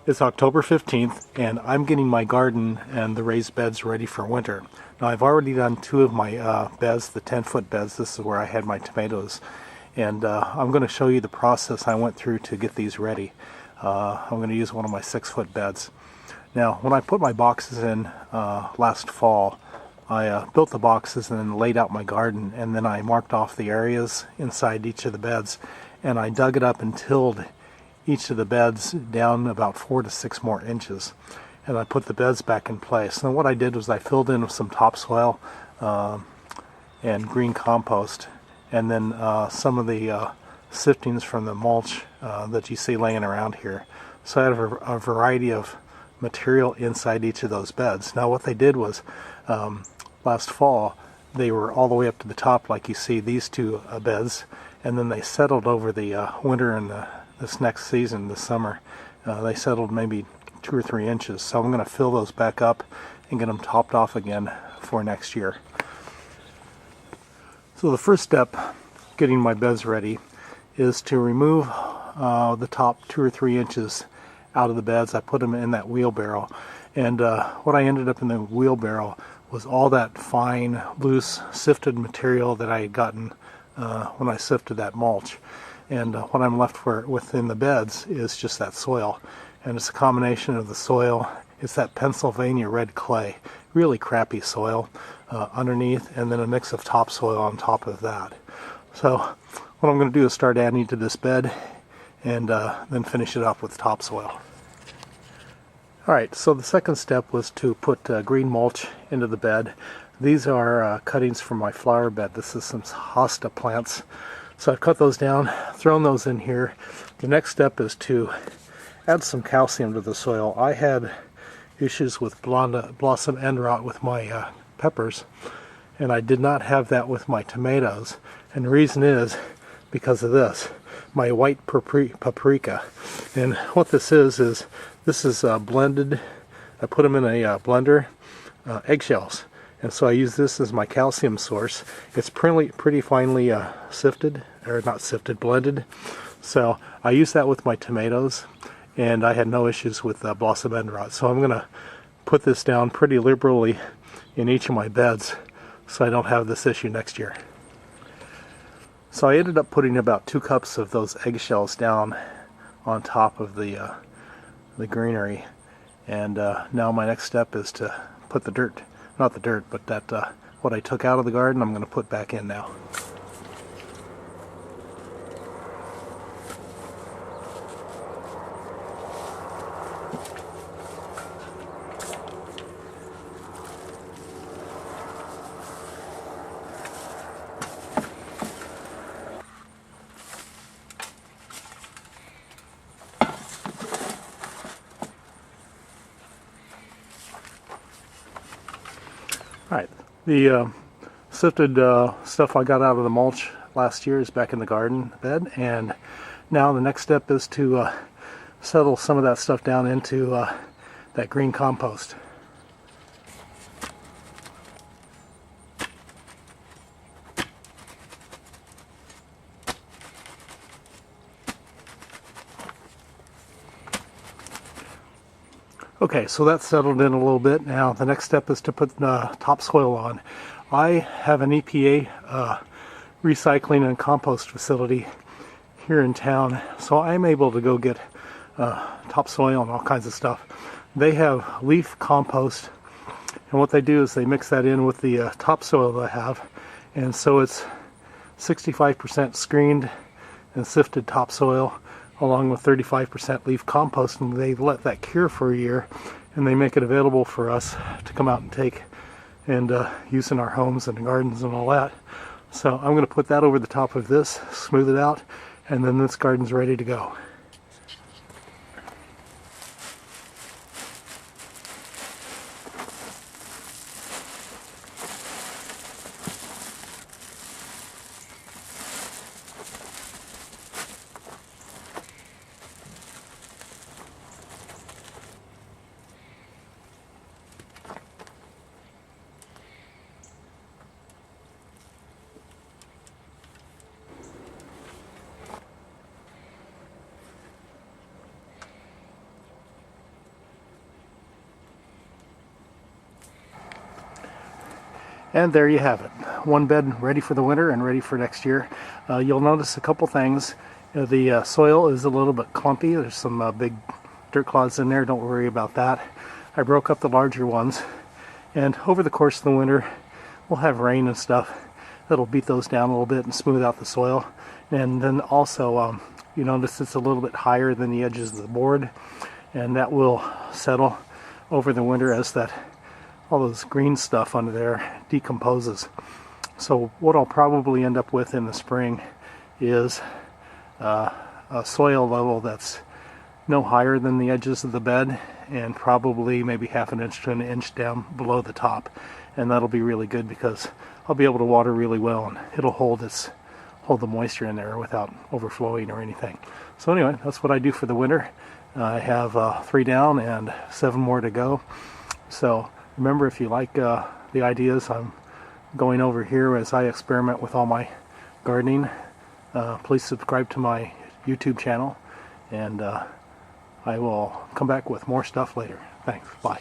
It's October 15th and I'm getting my garden and the raised beds ready for winter. Now I've already done two of my beds, the 10-foot beds. This is where I had my tomatoes. And I'm going to show you the process I went through to get these ready. I'm going to use one of my 6-foot beds. Now when I put my boxes in last fall, I built the boxes and then laid out my garden, and then I marked off the areas inside each of the beds, and I dug it up and tilled each of the beds down about 4 to 6 more inches, and I put the beds back in place. And what I did was I filled in with some topsoil and green compost, and then some of the siftings from the mulch that you see laying around here. So I had a variety of material inside each of those beds. Now what they did was last fall they were all the way up to the top, like you see these two beds, and then they settled over the winter and this next season, this summer. They settled maybe 2 or 3 inches. So I'm going to fill those back up and get them topped off again for next year. So the first step, getting my beds ready, is to remove the top 2 or 3 inches out of the beds. I put them in that wheelbarrow, and what I ended up in the wheelbarrow was all that fine, loose, sifted material that I had gotten when I sifted that mulch. And what I'm left with in the beds is just that soil. And it's a combination of the soil. It's that Pennsylvania red clay, really crappy soil underneath, and then a mix of topsoil on top of that. So what I'm going to do is start adding to this bed and then finish it off with topsoil. Alright, so the second step was to put green mulch into the bed. These are cuttings from my flower bed. This is some hosta plants. So I've cut those down, thrown those in here. The next step is to add some calcium to the soil. I had issues with blossom end rot with my peppers, and I did not have that with my tomatoes. And the reason is because of this, my white paprika. And what this is blended. I put them in a blender, eggshells. And so I use this as my calcium source. It's pretty finely sifted, or not sifted, blended. So I use that with my tomatoes, and I had no issues with blossom end rot. So I'm going to put this down pretty liberally in each of my beds so I don't have this issue next year. So I ended up putting about 2 cups of those eggshells down on top of the greenery. And now my next step is to put the dirt, not the dirt, but that what I took out of the garden, I'm going to put back in now. Alright, the sifted stuff I got out of the mulch last year is back in the garden bed, and now the next step is to settle some of that stuff down into that green compost. Okay, so that's settled in a little bit. Now the next step is to put topsoil on. I have an EPA recycling and compost facility here in town, so I'm able to go get topsoil and all kinds of stuff. They have leaf compost, and what they do is they mix that in with the topsoil they have, and so it's 65% screened and sifted topsoil along with 35% leaf compost, and they let that cure for a year, and they make it available for us to come out and take and use in our homes and gardens and all that. So I'm going to put that over the top of this, smooth it out, and then this garden's ready to go. And there you have it. One bed ready for the winter and ready for next year. You'll notice a couple things. The soil is a little bit clumpy. There's some big dirt clods in there. Don't worry about that. I broke up the larger ones. And over the course of the winter, we'll have rain and stuff that'll beat those down a little bit and smooth out the soil. And then also, you notice it's a little bit higher than the edges of the board. And that will settle over the winter as all those green stuff under there decomposes. So what I'll probably end up with in the spring is a soil level that's no higher than the edges of the bed, and probably maybe half an inch to an inch down below the top. And that'll be really good because I'll be able to water really well, and it'll hold the moisture in there without overflowing or anything. So anyway, that's what I do for the winter. I have 3 down and 7 more to go. So remember, if you like the ideas I'm going over here as I experiment with all my gardening, please subscribe to my YouTube channel, and I will come back with more stuff later. Thanks. Bye.